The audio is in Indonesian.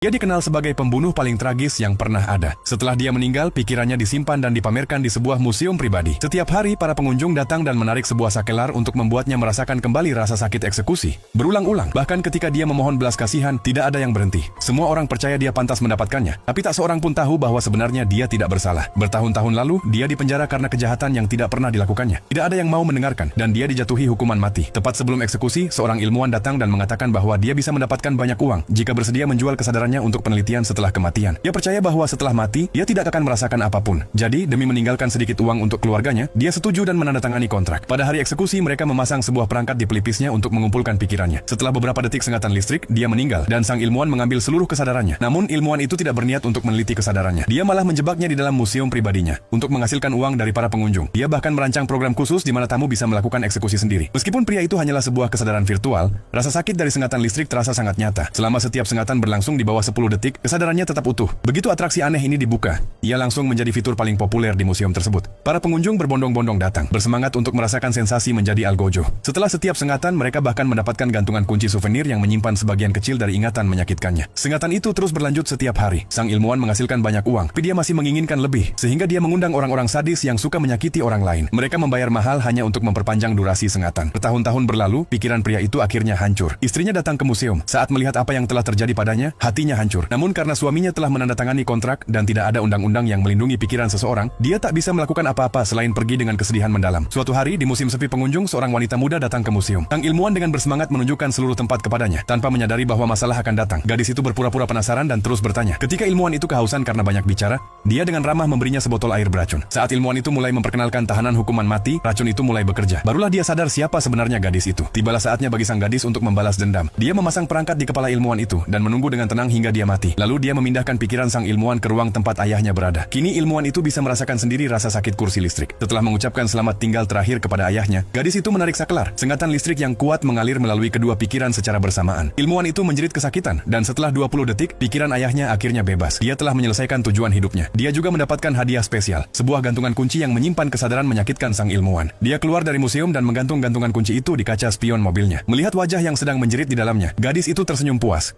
Dia dikenal sebagai pembunuh paling tragis yang pernah ada. Setelah dia meninggal, pikirannya disimpan dan dipamerkan di sebuah museum pribadi. Setiap hari, para pengunjung datang dan menarik sebuah sakelar untuk membuatnya merasakan kembali rasa sakit eksekusi. Berulang-ulang, bahkan ketika dia memohon belas kasihan, tidak ada yang berhenti. Semua orang percaya dia pantas mendapatkannya, tapi tak seorang pun tahu bahwa sebenarnya dia tidak bersalah. Bertahun-tahun lalu, dia dipenjara karena kejahatan yang tidak pernah dilakukannya. Tidak ada yang mau mendengarkan, dan dia dijatuhi hukuman mati. Tepat sebelum eksekusi, seorang ilmuwan datang dan mengatakan bahwa dia bisa mendapatkan banyak uang jika bersedia menjual kesadarannya untuk penelitian setelah kematian. Dia percaya bahwa setelah mati, dia tidak akan merasakan apapun. Jadi, demi meninggalkan sedikit uang untuk keluarganya, dia setuju dan menandatangani kontrak. Pada hari eksekusi, mereka memasang sebuah perangkat di pelipisnya untuk mengumpulkan pikirannya. Setelah beberapa detik sengatan listrik, dia meninggal, dan sang ilmuwan mengambil seluruh kesadarannya. Namun, ilmuwan itu tidak berniat untuk meneliti kesadarannya. Dia malah menjebaknya di dalam museum pribadinya untuk menghasilkan uang dari para pengunjung. Dia bahkan merancang program khusus di mana tamu bisa melakukan eksekusi sendiri. Meskipun pria itu hanyalah sebuah kesadaran virtual, rasa sakit dari sengatan listrik terasa sangat nyata. Selama setiap sengatan berlangsung di bawah 10 detik, kesadarannya tetap utuh. Begitu atraksi aneh ini dibuka, ia langsung menjadi fitur paling populer di museum tersebut. Para pengunjung berbondong-bondong datang, bersemangat untuk merasakan sensasi menjadi algojo. Setelah setiap sengatan, mereka bahkan mendapatkan gantungan kunci souvenir yang menyimpan sebagian kecil dari ingatan menyakitkannya. Sengatan itu terus berlanjut setiap hari. Sang ilmuwan menghasilkan banyak uang, tapi dia masih menginginkan lebih, sehingga dia mengundang orang-orang sadis yang suka menyakiti orang lain. Mereka membayar mahal hanya untuk memperpanjang durasi sengatan. Bertahun-tahun berlalu, pikiran pria itu akhirnya hancur. Istrinya datang ke museum. Saat melihat apa yang telah terjadi padanya, hatinya hancur. Namun karena suaminya telah menandatangani kontrak dan tidak ada undang-undang yang melindungi pikiran seseorang, dia tak bisa melakukan apa-apa selain pergi dengan kesedihan mendalam. Suatu hari, di musim sepi pengunjung, seorang wanita muda datang ke museum. Sang ilmuwan dengan bersemangat menunjukkan seluruh tempat kepadanya, tanpa menyadari bahwa masalah akan datang. Gadis itu berpura-pura penasaran dan terus bertanya. Ketika ilmuwan itu kehausan karena banyak bicara, dia dengan ramah memberinya sebotol air beracun. Saat ilmuwan itu mulai memperkenalkan tahanan hukuman mati, racun itu mulai bekerja. Barulah dia sadar siapa sebenarnya gadis itu. Tibalah saatnya bagi sang gadis untuk membalas dendam. Dia memasang perangkat di kepala ilmuwan itu dan menunggu dengan tenang hingga dia mati. Lalu dia memindahkan pikiran sang ilmuwan ke ruang tempat ayahnya berada. Kini ilmuwan itu bisa merasakan sendiri rasa sakit kursi listrik. Setelah mengucapkan selamat tinggal terakhir kepada ayahnya, gadis itu menarik saklar. Sengatan listrik yang kuat mengalir melalui kedua pikiran secara bersamaan. Ilmuwan itu menjerit kesakitan, dan setelah 20 detik, pikiran ayahnya akhirnya bebas. Dia telah menyelesaikan tujuan hidupnya. Dia juga mendapatkan hadiah spesial, sebuah gantungan kunci yang menyimpan kesadaran menyakitkan sang ilmuwan. Dia keluar dari museum dan menggantung gantungan kunci itu di kaca spion mobilnya. Melihat wajah yang sedang menjerit di dalamnya, gadis itu tersenyum puas.